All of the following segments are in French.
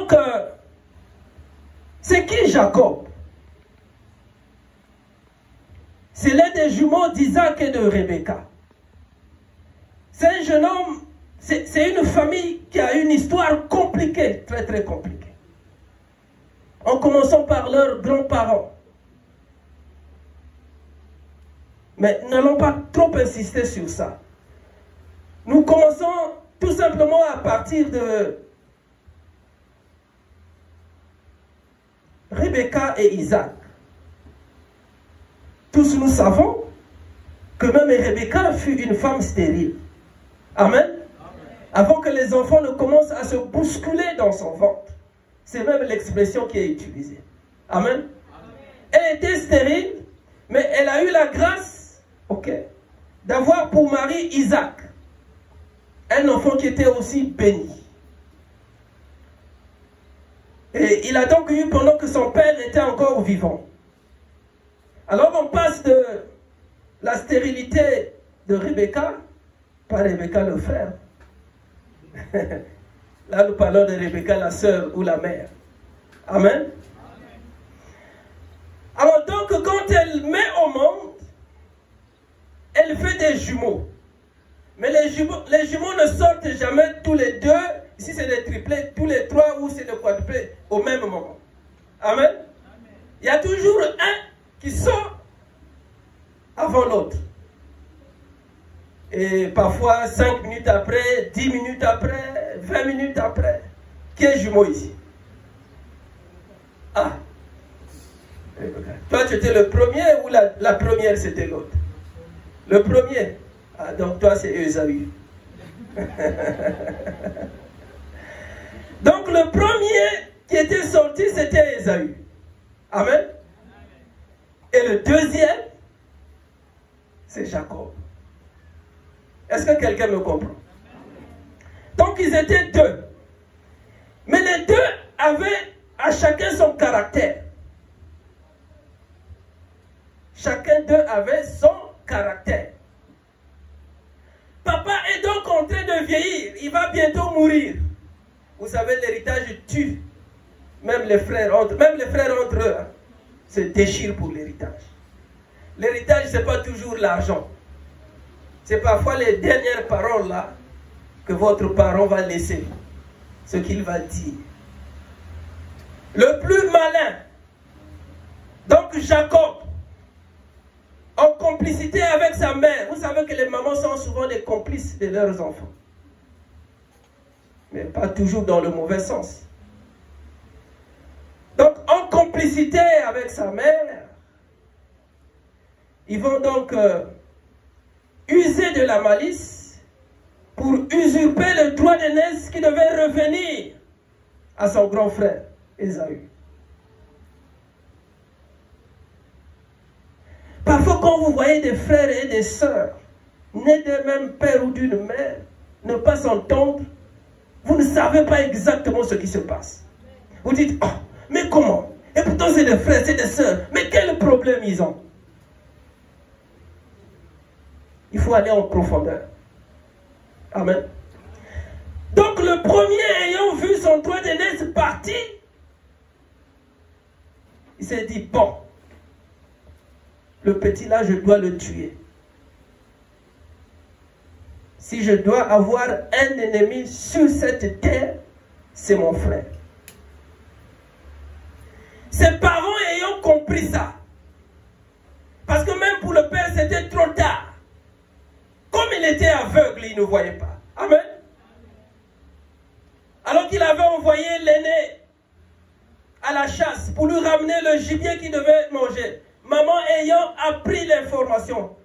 donc, c'est qui Jacob? C'est l'un des jumeaux d'Isaac et de Rebecca. C'est un jeune homme, c'est une famille qui a une histoire compliquée, très très compliquée. En commençant par leurs grands-parents. Mais n'allons pas trop insister sur ça. Nous commençons tout simplement à partir de Rebecca et Isaac. Tous nous savons que même Rebecca fut une femme stérile. Amen. Amen. Avant que les enfants ne commencent à se bousculer dans son ventre. C'est même l'expression qui est utilisée. Amen. Amen. Elle était stérile, mais elle a eu la grâce, d'avoir pour mari Isaac. Un enfant qui était aussi béni. Et il a donc eu pendant que son père était encore vivant. Alors on passe de la stérilité de Rebecca, pas Rebecca le frère. Là nous parlons de Rebecca la sœur ou la mère. Amen. Alors donc quand elle met au monde, elle fait des jumeaux. Mais les jumeaux ne sortent jamais tous les deux. Ici c'est des triplets, tous les trois ou c'est des quadruplets au même moment. Amen. Il y a toujours un qui sort avant l'autre. Et parfois 5 minutes après, 10 minutes après, 20 minutes après. Qui est jumeau ici? Ah. Toi tu étais le premier ou la première c'était l'autre? Le premier. Ah, donc toi c'est Esaü. Donc le premier qui était sorti c'était Esaü. Amen. Et le deuxième c'est Jacob. Est-ce que quelqu'un me comprend? Donc ils étaient deux. Mais les deux avaient à chacun son caractère. Chacun d'eux avait son caractère. Papa est donc en train de vieillir. Il va bientôt mourir. Vous savez, l'héritage tue. Même les frères entre eux se déchirent pour l'héritage. L'héritage, ce n'est pas toujours l'argent. C'est parfois les dernières paroles là que votre parent va laisser. Ce qu'il va dire. Le plus malin. Donc Jacob, en complicité avec sa mère. Vous savez que les mamans sont souvent des complices de leurs enfants. Mais pas toujours dans le mauvais sens. Donc, en complicité avec sa mère, ils vont donc user de la malice pour usurper le droit d'aînesse qui devait revenir à son grand frère, Ésaü. Parfois, quand vous voyez des frères et des sœurs, nés d'un même père ou d'une mère, ne pas s'entendre, vous ne savez pas exactement ce qui se passe. Vous dites, oh, mais comment? Et pourtant c'est des frères, c'est des sœurs. Mais quel problème ils ont? Il faut aller en profondeur. Amen. Donc le premier ayant vu son droit d'aînesse partir, il s'est dit, bon, le petit là, je dois le tuer. Si je dois avoir un ennemi sur cette terre, c'est mon frère. Ses parents ayant compris ça, parce que même pour le père, c'était trop tard. Comme il était aveugle, il ne voyait pas. Amen. Alors qu'il avait envoyé l'aîné à la chasse pour lui ramener le gibier qu'il devait manger. Maman ayant appris l'information,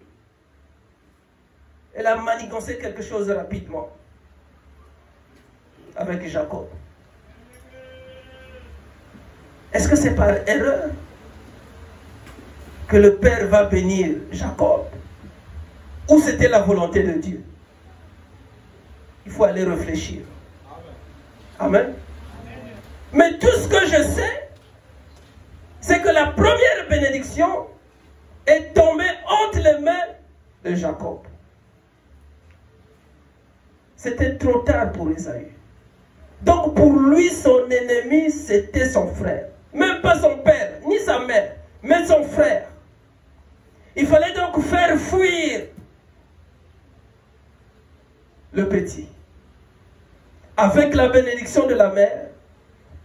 elle a manigancé quelque chose rapidement avec Jacob. Est-ce que c'est par erreur que le Père va bénir Jacob? Ou c'était la volonté de Dieu? Il faut aller réfléchir. Amen. Mais tout ce que je sais, c'est que la première bénédiction est tombée entre les mains de Jacob. C'était trop tard pour Ésaü. Donc pour lui, son ennemi, c'était son frère. Même pas son père, ni sa mère, mais son frère. Il fallait donc faire fuir le petit. Avec la bénédiction de la mère,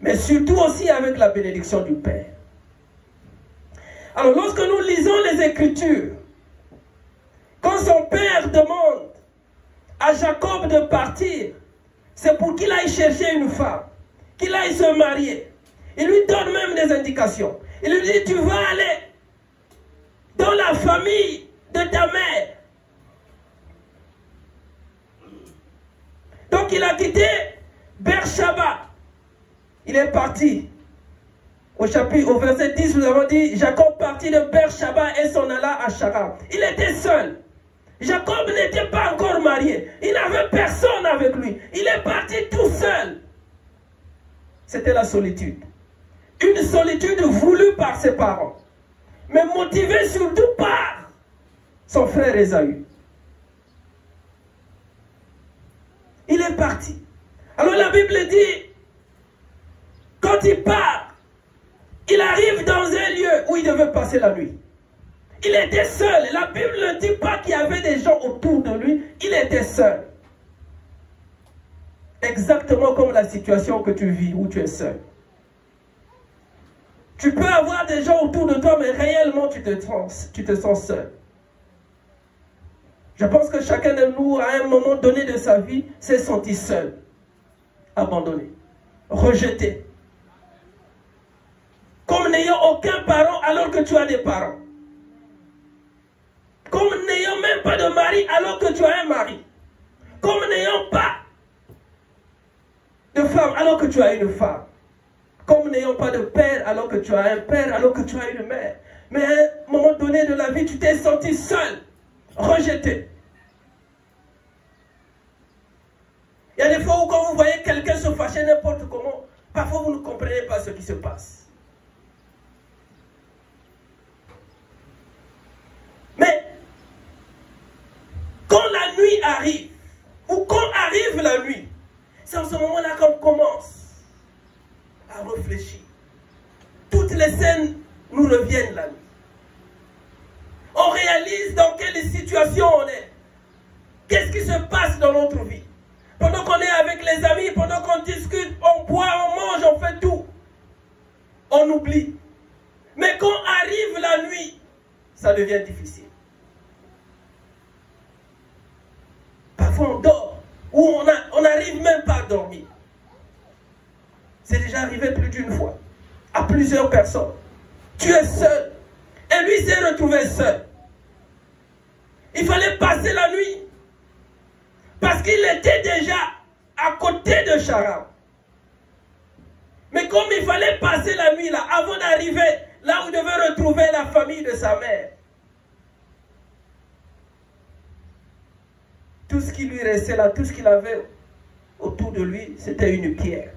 mais surtout aussi avec la bénédiction du père. Alors lorsque nous lisons les Écritures, quand son père demande à Jacob de partir, c'est pour qu'il aille chercher une femme, qu'il aille se marier. Il lui donne même des indications. Il lui dit, tu vas aller dans la famille de ta mère. Donc il a quitté Beersheba. Il est parti. Au verset 10, nous avons dit, Jacob partit de Beersheba et s'en alla à Charan. Il était seul. Jacob n'était pas encore marié. Il n'avait personne avec lui. Il est parti tout seul. C'était la solitude. Une solitude voulue par ses parents, mais motivée surtout par son frère Ésaü. Il est parti. Alors la Bible dit, quand il part, il arrive dans un lieu où il devait passer la nuit. Il était seul. La Bible ne dit pas qu'il y avait des gens autour de lui. Il était seul. Exactement comme la situation que tu vis, où tu es seul. Tu peux avoir des gens autour de toi, mais réellement tu te sens seul. Je pense que chacun de nous, à un moment donné de sa vie, s'est senti seul, abandonné, rejeté. Comme n'ayant aucun parent alors que tu as des parents. Comme n'ayant même pas de mari alors que tu as un mari. Comme n'ayant pas de femme alors que tu as une femme. Comme n'ayant pas de père alors que tu as un père, alors que tu as une mère. Mais à un moment donné de la vie, tu t'es senti seul, rejeté. Il y a des fois où quand vous voyez quelqu'un se fâcher n'importe comment, parfois vous ne comprenez pas ce qui se passe. Mais quand la nuit arrive, ou quand arrive la nuit, c'est en ce moment-là qu'on commence à réfléchir. Toutes les scènes nous reviennent la nuit. On réalise dans quelle situation on est. Qu'est-ce qui se passe dans notre vie. Pendant qu'on est avec les amis, pendant qu'on discute, on boit, on mange, on fait tout. On oublie. Mais quand arrive la nuit, ça devient difficile. Parfois on dort, ou on n'arrive même pas à dormir. C'est déjà arrivé plus d'une fois, à plusieurs personnes. Tu es seul, et lui s'est retrouvé seul. Il fallait passer la nuit, parce qu'il était déjà à côté de Charan. Mais comme il fallait passer la nuit là, avant d'arriver là où il devait retrouver la famille de sa mère, tout ce qui lui restait là, tout ce qu'il avait autour de lui, c'était une pierre.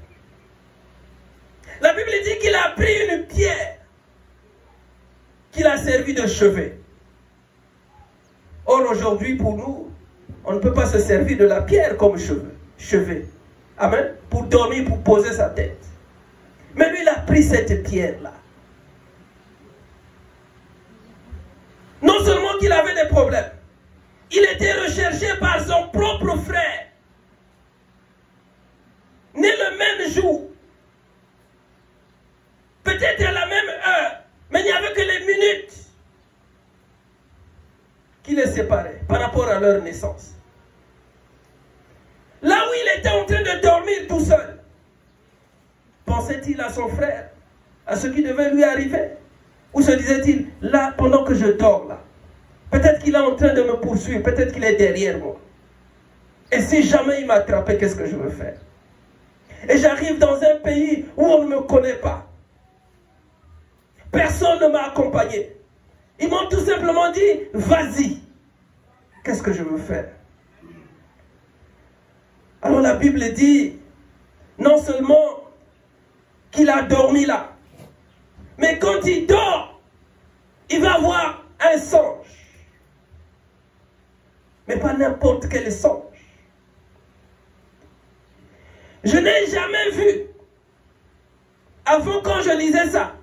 La Bible dit qu'il a pris une pierre qu'il a servi de chevet. Or aujourd'hui, pour nous, on ne peut pas se servir de la pierre comme chevet. Amen. Pour dormir, pour poser sa tête. Mais lui, il a pris cette pierre-là. Non seulement qu'il avait des problèmes, il était recherché par son propre frère. Né le même jour. Peut-être à la même heure. Mais il n'y avait que les minutes qui les séparaient par rapport à leur naissance. Là où il était en train de dormir tout seul, pensait-il à son frère, à ce qui devait lui arriver? Ou se disait-il, là, pendant que je dors là, peut-être qu'il est en train de me poursuivre, peut-être qu'il est derrière moi. Et si jamais il m'attrapait, qu'est-ce que je veux faire? Et j'arrive dans un pays où on ne me connaît pas. Personne ne m'a accompagné. Ils m'ont tout simplement dit, vas-y. Qu'est-ce que je veux faire? Alors la Bible dit, non seulement qu'il a dormi là, mais quand il dort, il va voir un songe. Mais pas n'importe quel songe. Je n'ai jamais l'ai vu. Avant, quand je lisais ça,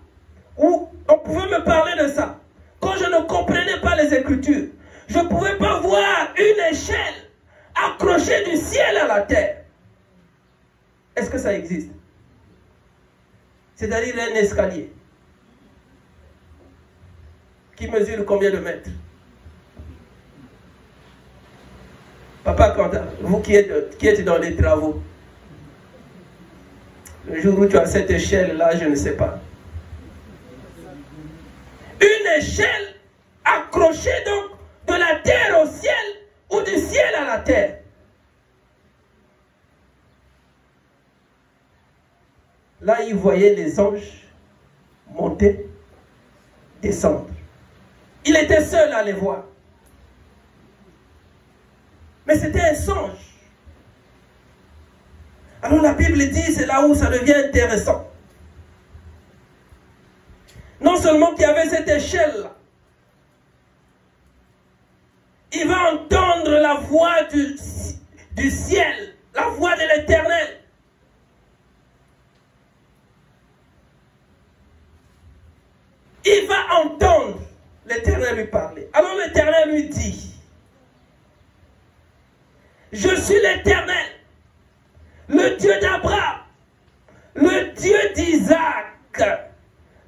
ou on pouvait me parler de ça, quand je ne comprenais pas les Écritures, je ne pouvais pas voir une échelle accrochée du ciel à la terre. Est-ce que ça existe? C'est-à-dire un escalier qui mesure combien de mètres? Papa Quentin, vous qui êtes dans les travaux, le jour où tu as cette échelle-là, je ne sais pas. Une échelle accrochée donc de la terre au ciel ou du ciel à la terre. Là, il voyait les anges monter, descendre. Il était seul à les voir. Mais c'était un songe. Alors la Bible dit, c'est là où ça devient intéressant. Non seulement qu'il y avait cette échelle-là, il va entendre la voix du ciel, la voix de l'Éternel. Il va entendre l'Éternel lui parler. Alors l'Éternel lui dit, je suis l'Éternel, le Dieu d'Abraham, le Dieu d'Isaac.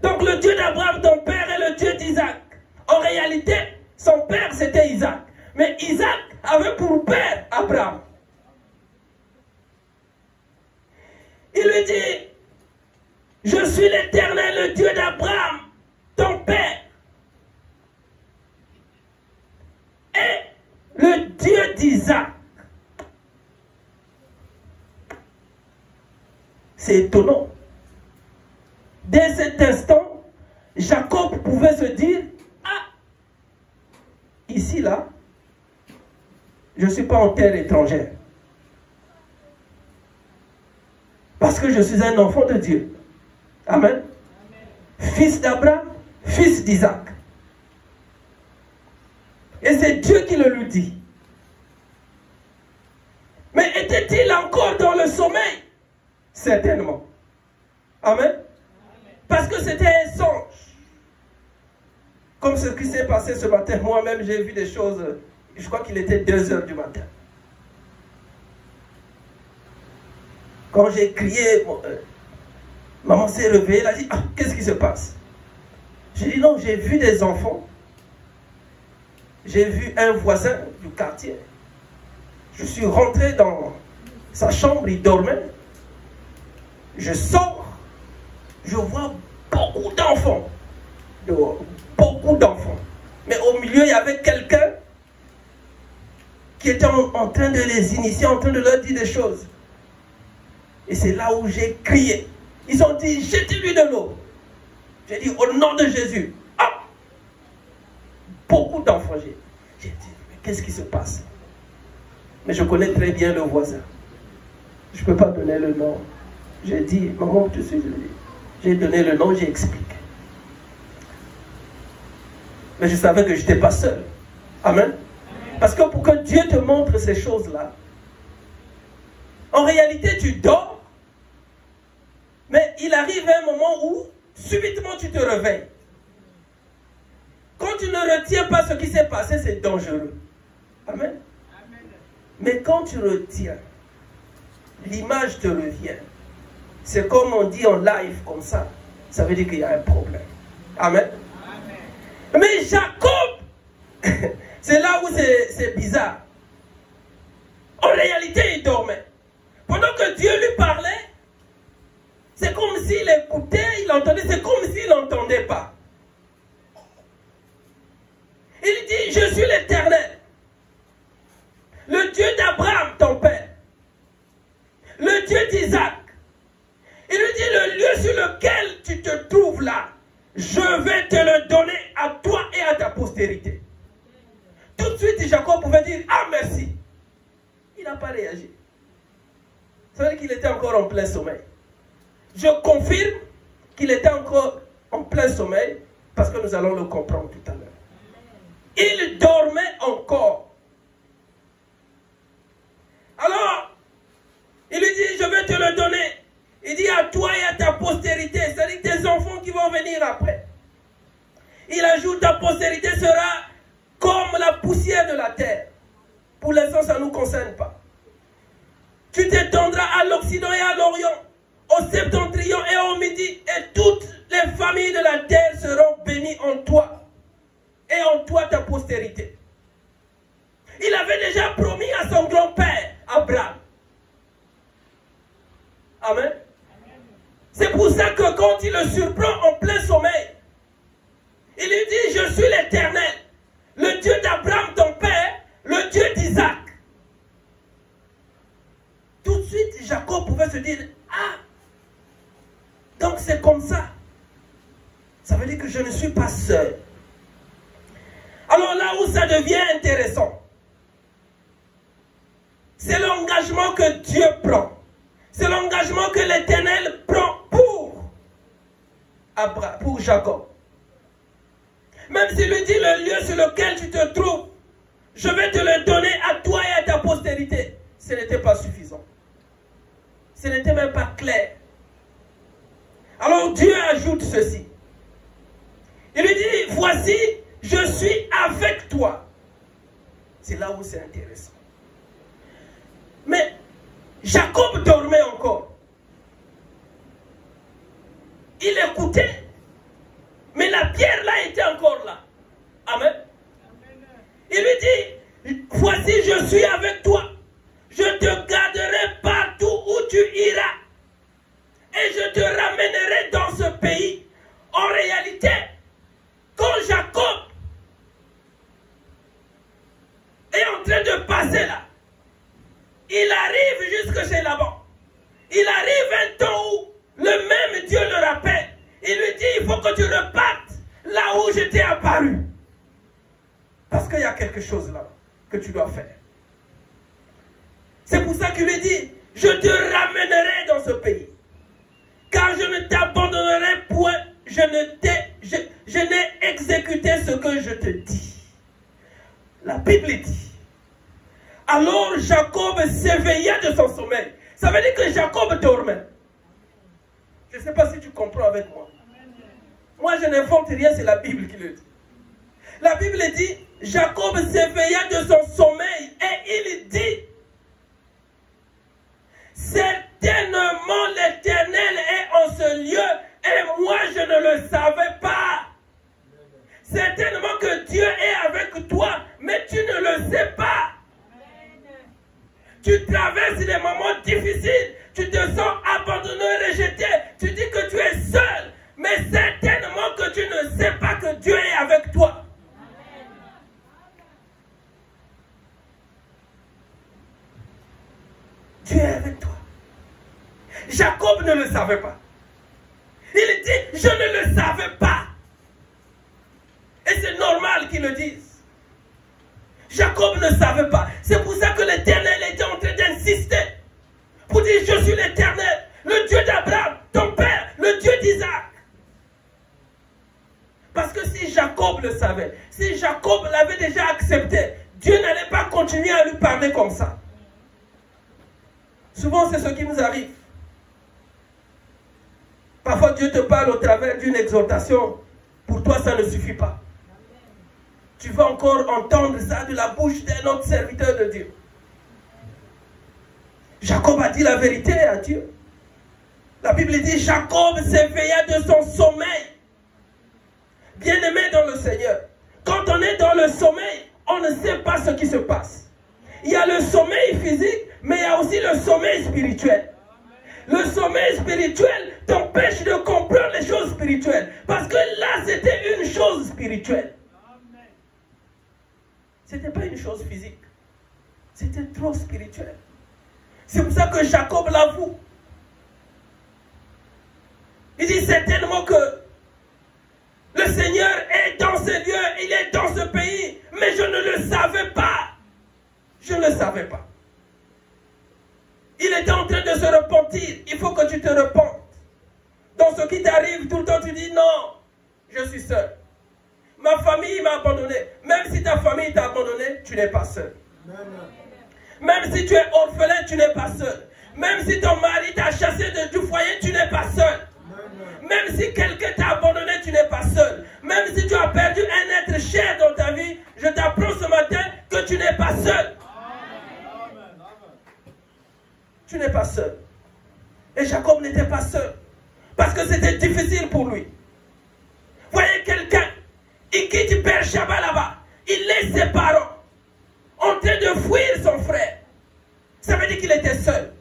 Donc le Dieu d'Abraham, ton père, est le Dieu d'Isaac. En réalité, son père c'était Isaac. Mais Isaac avait pour père Abraham. Il lui dit, je suis l'Éternel, le Dieu d'Abraham, ton père, et le Dieu d'Isaac. C'est étonnant. Dès cet instant, Jacob pouvait se dire, ah, ici, là, je ne suis pas en terre étrangère. Parce que je suis un enfant de Dieu. Amen. Fils d'Abraham, fils d'Isaac. Et c'est Dieu qui le lui dit. Mais était-il encore dans le sommeil? Certainement. Amen. Parce que c'était un songe. Comme ce qui s'est passé ce matin. Moi-même, j'ai vu des choses. Je crois qu'il était 2 heures du matin. Quand j'ai crié, maman s'est réveillée. Elle a dit, ah, qu'est-ce qui se passe? J'ai dit, non, j'ai vu des enfants. J'ai vu un voisin du quartier. Je suis rentré dans sa chambre, il dormait. Je sors, je vois beaucoup d'enfants. Beaucoup d'enfants. Mais au milieu, il y avait quelqu'un qui était en train de les initier, en train de leur dire des choses. Et c'est là où j'ai crié. Ils ont dit, jetez-lui de l'eau. J'ai dit, au nom de Jésus. Ah! Beaucoup d'enfants. J'ai dit, mais qu'est-ce qui se passe? Mais je connais très bien le voisin. Je ne peux pas donner le nom. J'ai dit, maman, tu sais, j'ai donné le nom, j'ai expliqué. Mais je savais que je n'étais pas seul. Amen. Parce que pour que Dieu te montre ces choses-là, en réalité, tu dors, mais il arrive un moment où, subitement, tu te réveilles. Quand tu ne retiens pas ce qui s'est passé, c'est dangereux. Amen. Mais quand tu retiens, l'image te revient. C'est comme on dit en live comme ça. Ça veut dire qu'il y a un problème. Amen. Amen. Mais Jacob, c'est là où c'est bizarre. En réalité, il dormait. Pendant que Dieu lui parlait, c'est comme s'il écoutait, il entendait, c'est comme s'il n'entendait pas. Il dit, je suis l'Éternel, le Dieu d'Abraham, ton père, le Dieu d'Isaac. Il lui dit, le lieu sur lequel tu te trouves là, je vais te le donner à toi et à ta postérité. Tout de suite, Jacob pouvait dire, ah merci. Il n'a pas réagi. Ça veut dire qu'il était encore en plein sommeil. Je confirme qu'il était encore en plein sommeil parce que nous allons le comprendre tout à l'heure. Il dormait encore. Alors, il lui dit, je vais te le donner venir après. Il ajoute, ta postérité sera comme la poussière de la terre. Pour l'instant, ça ne nous concerne pas. Tu t'étendras à l'Occident et à l'Orient, au septentrion et au midi, et toutes les familles de la terre seront bénies en toi, et en toi ta postérité. Il avait déjà promis à son grand-père, Abraham. Amen. C'est pour ça que quand il le surprend en plein sommeil, il lui dit, je suis l'Éternel, le Dieu d'Abraham ton père, le Dieu d'Isaac. Tout de suite, Jacob pouvait se dire, ah, donc c'est comme ça. Ça veut dire que je ne suis pas seul. Alors là où ça devient intéressant, c'est l'engagement que Dieu prend. C'est l'engagement que l'Éternel prend pour Jacob. Même s'il lui dit le lieu sur lequel tu te trouves, je vais te le donner à toi et à ta postérité. Ce n'était pas suffisant. Ce n'était même pas clair. Alors Dieu ajoute ceci. Il lui dit, voici, je suis avec toi. C'est là où c'est intéressant. Mais Jacob dormait encore. Il écoutait. Mais la pierre là était encore là. Amen. Il lui dit, voici je suis avec toi. Je te garderai partout où tu iras. Et je te ramènerai dans ce pays. En réalité, quand Jacob est en train de passer là, il arrive jusque chez Laban. Il arrive un temps où le même Dieu le rappelle. Il lui dit, il faut que tu repartes là où je t'ai apparu. Parce qu'il y a quelque chose là que tu dois faire. C'est pour ça qu'il lui dit, je te ramènerai dans ce pays. Car je ne t'abandonnerai point, je n'ai exécuté ce que je te dis. La Bible dit, alors Jacob s'éveilla de son sommeil. Ça veut dire que Jacob dormait. Je ne sais pas si tu comprends avec moi. Moi, je n'invente rien, c'est la Bible qui le dit. La Bible dit, Jacob s'éveilla de son sommeil et il dit, certainement l'Éternel est en ce lieu et moi je ne le savais pas. Certainement que Dieu est avec toi, mais tu ne le sais pas. Tu traverses des moments difficiles, tu te sens abandonné, rejeté, tu dis que tu es seul, mais certainement que tu ne sais pas que Dieu est avec toi. Dieu est avec toi. Jacob ne le savait pas. Il dit, je ne le savais pas. Et c'est normal qu'il le dise. Jacob ne savait pas. C'est pour ça que l'Éternel était en train d'insister. Pour dire, je suis l'Éternel, le Dieu d'Abraham, ton père, le Dieu d'Isaac. Parce que si Jacob le savait, si Jacob l'avait déjà accepté, Dieu n'allait pas continuer à lui parler comme ça. Souvent, c'est ce qui nous arrive. Parfois, Dieu te parle au travers d'une exhortation. Pour toi, ça ne suffit pas. Tu vas encore entendre ça de la bouche d'un autre serviteur de Dieu. Jacob a dit la vérité à Dieu. La Bible dit, Jacob s'éveilla de son sommeil. Bien-aimé dans le Seigneur, quand on est dans le sommeil, on ne sait pas ce qui se passe. Il y a le sommeil physique, mais il y a aussi le sommeil spirituel. Le sommeil spirituel t'empêche de comprendre les choses spirituelles. Parce que là, c'était une chose spirituelle. Ce n'était pas une chose physique. C'était trop spirituel. C'est pour ça que Jacob l'avoue. Il dit certainement que le Seigneur est dans ce lieu, il est dans ce pays, mais je ne le savais pas. Je ne le savais pas. Il était en train de se repentir. Il faut que tu te repentes. Dans ce qui t'arrive, tout le temps tu dis non, je suis seul. Ma famille m'a abandonné. Même si ta famille t'a abandonné, tu n'es pas seul. Même si tu es orphelin, tu n'es pas seul. Même si ton mari t'a chassé du foyer, tu n'es pas seul. Même si quelqu'un t'a abandonné, tu n'es pas seul. Même si tu as perdu un être cher dans ta vie, je t'apprends ce matin que tu n'es pas seul. Tu n'es pas seul. Et Jacob n'était pas seul. Parce que c'était difficile pour lui. Voyez quelqu'un, il quitte Beersheba là-bas. Il laisse ses parents en train de fuir son frère. Ça veut dire qu'il était seul.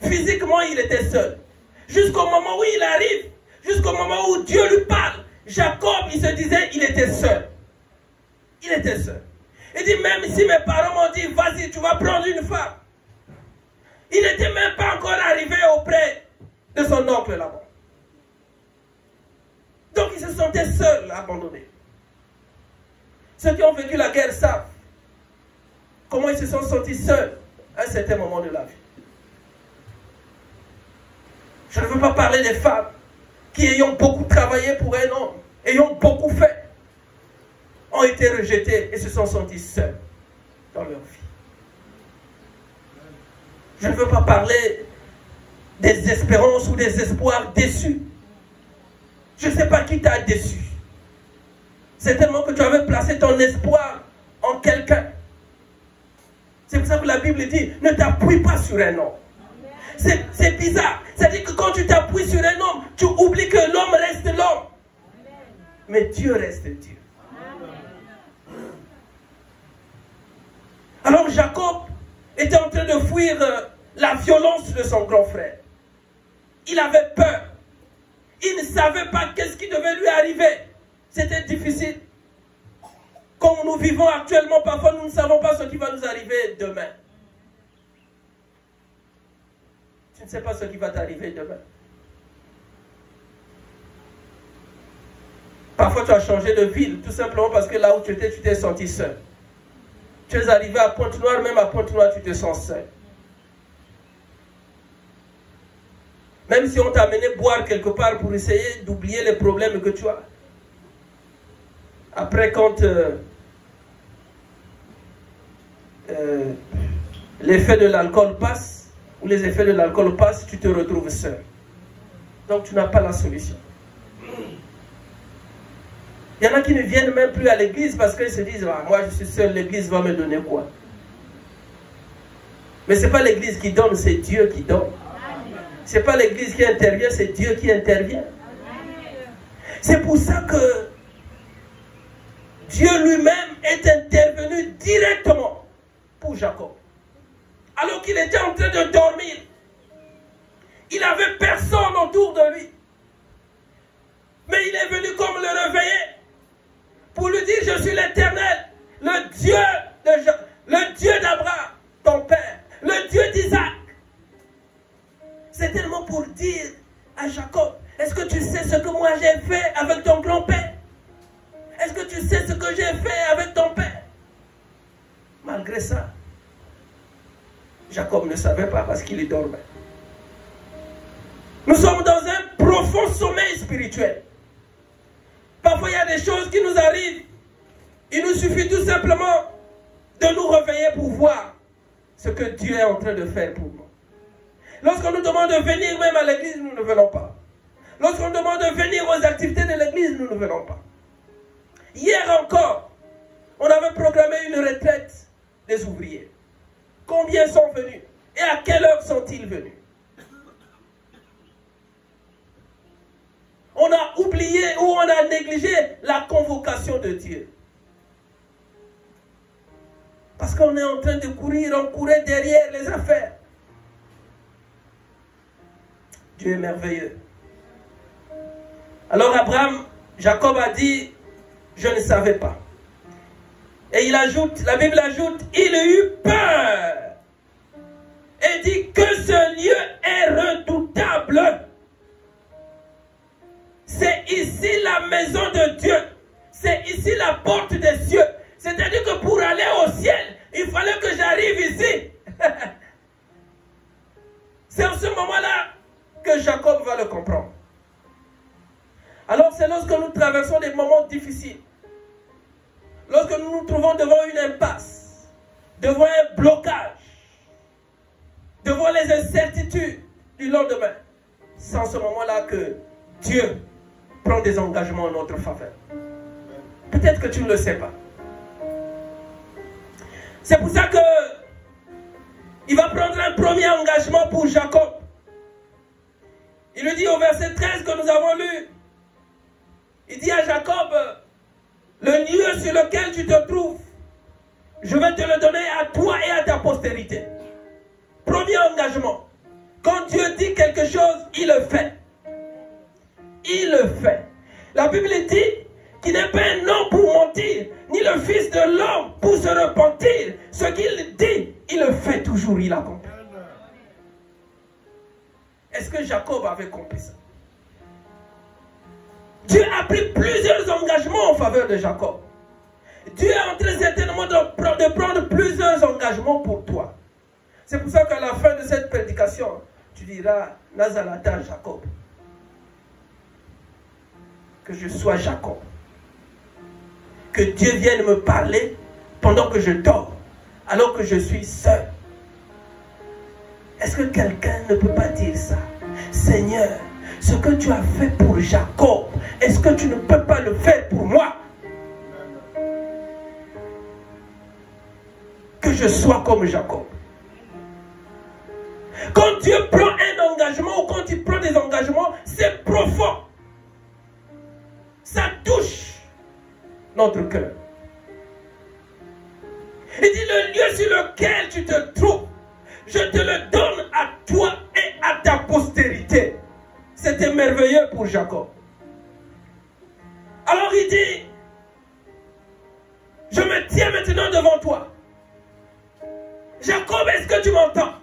Physiquement, il était seul. Jusqu'au moment où il arrive, jusqu'au moment où Dieu lui parle, Jacob, il se disait, il était seul. Il était seul. Il dit, même si mes parents m'ont dit, vas-y, tu vas prendre une femme. Il n'était même pas encore arrivé auprès de son oncle là-bas. Donc il se sentait seul, abandonné. Ceux qui ont vécu la guerre savent comment ils se sont sentis seuls à un certain moment de la vie. Je ne veux pas parler des femmes qui, ayant beaucoup travaillé pour un homme, ayant beaucoup fait, ont été rejetées et se sont senties seules dans leur vie. Je ne veux pas parler des espérances ou des espoirs déçus. Je ne sais pas qui t'a déçu. C'est tellement que tu avais placé ton espoir en quelqu'un. C'est pour ça que la Bible dit, ne t'appuie pas sur un homme. C'est bizarre. C'est-à-dire que quand tu t'appuies sur un homme, tu oublies que l'homme reste l'homme. Mais Dieu reste Dieu. Alors Jacob était en train de fuir la violence de son grand frère. Il avait peur. Il ne savait pas qu'est-ce qui devait lui arriver. C'était difficile. Comme nous vivons actuellement, parfois nous ne savons pas ce qui va nous arriver demain. Tu ne sais pas ce qui va t'arriver demain. Parfois tu as changé de ville, tout simplement parce que là où tu t'es senti seul. Tu es arrivé à Pointe-Noire, même à Pointe-Noire, tu te sens seul. Même si on t'a amené boire quelque part pour essayer d'oublier les problèmes que tu as. Après, quand l'effet de l'alcool passe, ou les effets de l'alcool passent, tu te retrouves seul. Donc tu n'as pas la solution. Il y en a qui ne viennent même plus à l'église parce qu'ils se disent, ah, moi je suis seul, l'église va me donner quoi? Mais ce n'est pas l'église qui donne, c'est Dieu qui donne. Ce n'est pas l'église qui intervient, c'est Dieu qui intervient. C'est pour ça que Dieu lui-même est intervenu directement pour Jacob. Alors qu'il était en train de dormir. Il n'avait personne autour de lui. Mais il est venu comme le réveiller pour lui dire, je suis l'Éternel, le Dieu d'Abraham, ton père, le Dieu d'Isaac. C'est tellement pour dire à Jacob, est-ce que tu sais ce que moi j'ai fait avec ton grand-père? Est-ce que tu sais ce que j'ai fait avec ton père? Malgré ça, Jacob ne savait pas parce qu'il dormait. Nous sommes dans un profond sommeil spirituel. Parfois, il y a des choses qui nous arrivent. Il nous suffit tout simplement de nous réveiller pour voir ce que Dieu est en train de faire pour nous. Lorsqu'on nous demande de venir même à l'église, nous ne venons pas. Lorsqu'on nous demande de venir aux activités de l'église, nous ne venons pas. Hier encore, on avait programmé une retraite des ouvriers. Combien sont venus? Et à quelle heure sont-ils venus? On a oublié ou on a négligé la convocation de Dieu. Parce qu'on est en train de courir, on courait derrière les affaires. Dieu est merveilleux. Alors Jacob a dit, je ne savais pas. Et il ajoute, la Bible ajoute, il a eu peur. Et dit que ce lieu est redoutable. C'est ici la maison de Dieu. C'est ici la porte des cieux. C'est-à-dire que pour aller au ciel, il fallait que j'arrive ici. C'est en ce moment-là que Jacob va le comprendre. Alors c'est lorsque nous traversons des moments difficiles, lorsque nous nous trouvons devant une impasse, devant un blocage, devant les incertitudes du lendemain, c'est en ce moment-là que Dieu prend des engagements en notre faveur. Peut-être que tu ne le sais pas. C'est pour ça que il va prendre un premier engagement pour Jacob. Il lui dit au verset 13 que nous avons lu, il dit à Jacob, le lieu sur lequel tu te trouves, je vais te le donner à toi et à ta postérité. Premier engagement. Quand Dieu dit quelque chose, il le fait. Il le fait. La Bible dit qu'il n'est pas un homme pour mentir, ni le fils de l'homme pour se repentir. Ce qu'il dit, il le fait toujours, il accomplit. Est-ce que Jacob avait compris ça? Dieu a pris plusieurs engagements en faveur de Jacob. Dieu est en train certainement de prendre plusieurs engagements pour toi. C'est pour ça qu'à la fin de cette prédication, tu diras, Nazalata Jacob. Que je sois Jacob. Que Dieu vienne me parler pendant que je dors, alors que je suis seul. Est-ce que quelqu'un ne peut pas dire ça? Seigneur, ce que tu as fait pour Jacob, est-ce que tu ne peux pas le faire pour moi? Que je sois comme Jacob. Quand Dieu prend un engagement ou quand il prend des engagements, c'est profond. Ça touche notre cœur. Il dit le lieu sur lequel tu te trouves, je te le donne à toi et à ta postérité. C'était merveilleux pour Jacob. Alors il dit, je me tiens maintenant devant toi. Jacob, est-ce que tu m'entends?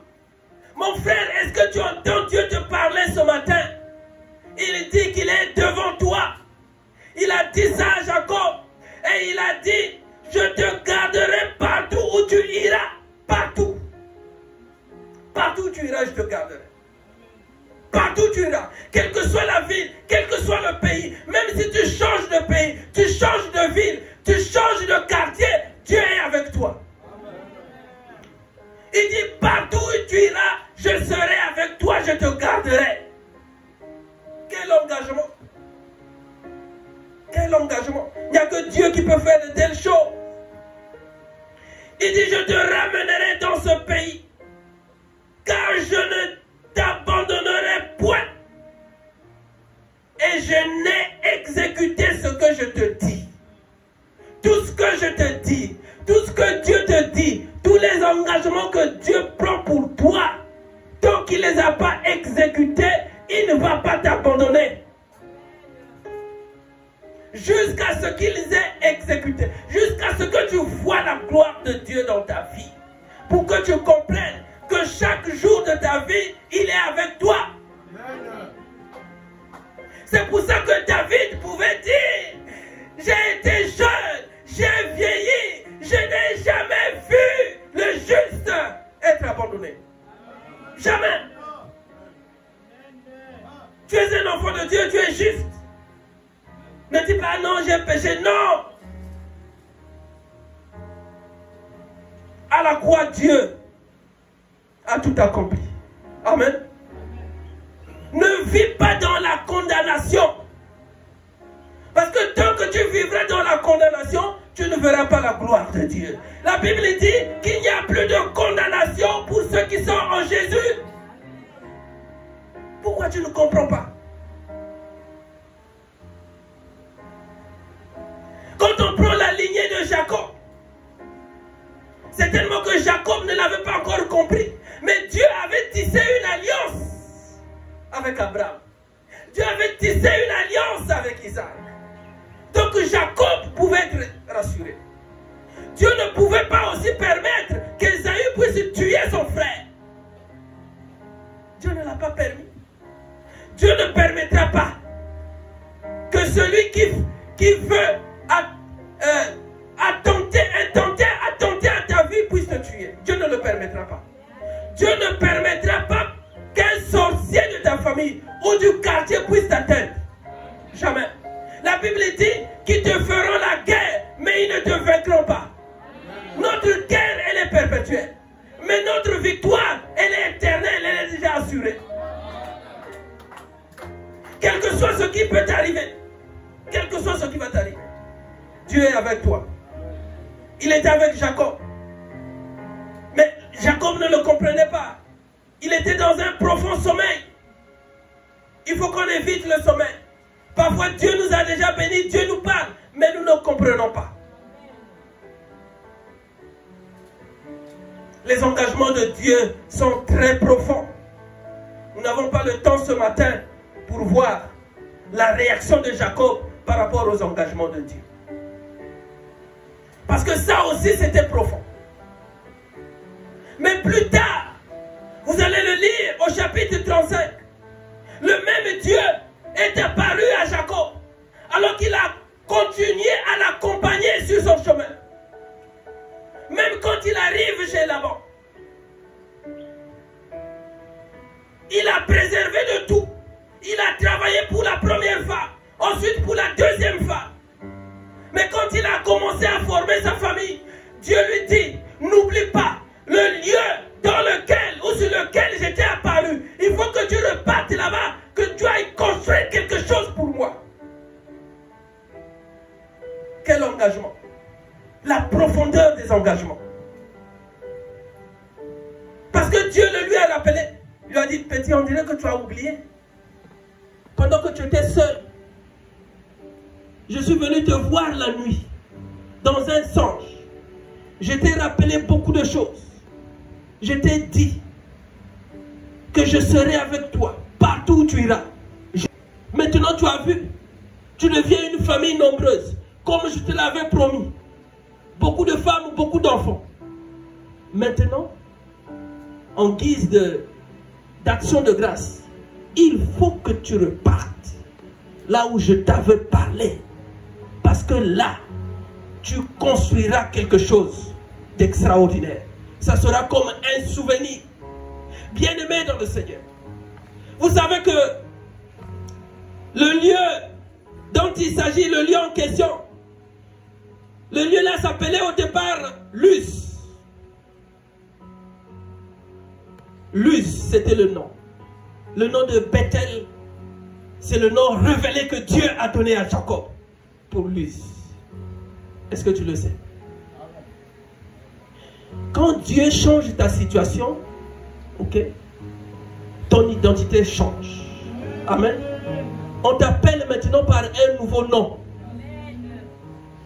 Mon frère, est-ce que tu entends Dieu te parler ce matin? Il dit qu'il est devant toi. Il a dit ça à Jacob. Et il a dit, je te garderai partout où tu iras. Partout. Partout où tu iras, je te garderai. Partout où tu iras. Quelle que soit la ville, quel que soit le pays. Même si tu changes de pays, tu changes de ville, tu changes de quartier, Dieu est avec toi. Il dit, partout où tu iras, je serai avec toi, je te garderai. Quel engagement! Quel engagement! Il n'y a que Dieu qui peut faire de telles choses. Il dit, je te ramènerai dans ce pays, car je ne t'abandonnerai point. Et je n'ai exécuté ce que je te dis. Tout ce que je te dis, tout ce que Dieu te dit, tous les engagements que Dieu prend pour toi, tant qu'il ne les a pas exécutés, il ne va pas t'abandonner. Jusqu'à ce qu'il les ait exécutés, jusqu'à ce que tu vois la gloire de Dieu dans ta vie. Pour que tu comprennes que chaque jour de ta vie, il est avec toi. C'est pour ça que David pouvait dire, j'ai été jeune, j'ai vieilli, je n'ai jamais vu le juste être abandonné. Jamais. Tu es un enfant de Dieu, tu es juste. Ne dis pas non, j'ai péché, non. À la croix, Dieu a tout accompli. Amen. Ne vis pas dans la condamnation. Parce que tant que tu vivras dans la condamnation, tu ne verras pas la gloire de Dieu. La Bible dit qu'il n'y a plus de condamnation pour ceux qui sont en Jésus. Pourquoi tu ne comprends pas? Quand on prend la lignée de Jacob, c'est tellement que Jacob ne l'avait pas encore compris. Mais Dieu avait tissé une alliance avec Abraham. Dieu avait tissé une alliance avec Isaac. Donc Jacob pouvait être rassuré. Dieu ne pouvait pas aussi permettre qu'Ésaü puisse tuer son frère. Dieu ne l'a pas permis. Dieu ne permettra pas que celui qui veut attenter à ta vie puisse te tuer. Dieu ne le permettra pas. Dieu ne permettra pas qu'un sorcier de ta famille ou du quartier puisse t'atteindre. Jamais. La Bible dit qu'ils te feront la guerre, mais ils ne te vaincront pas. Notre guerre, elle est perpétuelle. Mais notre victoire, elle est éternelle, elle est déjà assurée. Quel que soit ce Jacob ne le comprenait pas. Il était dans un profond sommeil. Il faut qu'on évite le sommeil. Parfois, Dieu nous a déjà bénis, Dieu nous parle, mais nous ne comprenons pas. Les engagements de Dieu sont très profonds. Nous n'avons pas le temps ce matin pour voir la réaction de Jacob par rapport aux engagements de Dieu. Parce que ça aussi, c'était profond. Mais plus tard, vous allez le lire au chapitre 35. Le même Dieu est apparu à Jacob alors qu'il a continué à l'accompagner sur son chemin. Même quand il arrive chez Laban, il a préservé de tout. Il a travaillé pour la première femme, ensuite pour la deuxième femme. Mais quand il a commencé à former sa famille, Dieu lui dit, n'oublie pas le lieu dans lequel ou sur lequel j'étais apparu. Il faut que tu repartes là-bas, que tu ailles construire quelque chose pour moi. Quel engagement? La profondeur des engagements. Parce que Dieu le lui a rappelé. Il lui a dit, petit, on dirait que tu as oublié. Pendant que tu étais seul, je suis venu te voir la nuit, dans un songe. Je t'ai rappelé beaucoup de choses. Je t'ai dit que je serai avec toi, partout où tu iras. Maintenant tu as vu, tu deviens une famille nombreuse, comme je te l'avais promis. Beaucoup de femmes, beaucoup d'enfants. Maintenant, en guise d'action de grâce, il faut que tu repartes là où je t'avais parlé. Parce que là, tu construiras quelque chose d'extraordinaire. Ça sera comme un souvenir. Bien-aimé dans le Seigneur. Vous savez que le lieu dont il s'agit, le lieu en question, le lieu là s'appelait au départ Luz. Luz, c'était le nom. Le nom de Bethel, c'est le nom révélé que Dieu a donné à Jacob pour Luz. Est-ce que tu le sais? Quand Dieu change ta situation, ok, ton identité change. Amen. On t'appelle maintenant par un nouveau nom.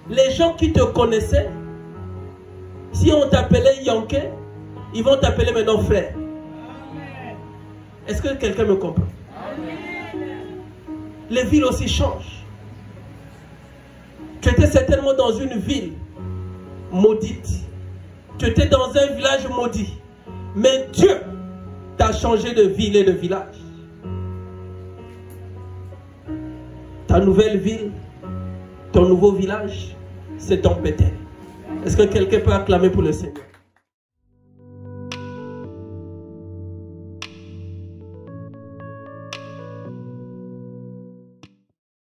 Les gens qui te connaissaient, si on t'appelait Yanké, ils vont t'appeler maintenant frère. Est-ce que quelqu'un me comprend? Les villes aussi changent. Tu étais certainement dans une ville maudite. Tu étais dans un village maudit. Mais Dieu t'a changé de ville et de village. Ta nouvelle ville, ton nouveau village, c'est ton Bethel. Est-ce que quelqu'un peut acclamer pour le Seigneur?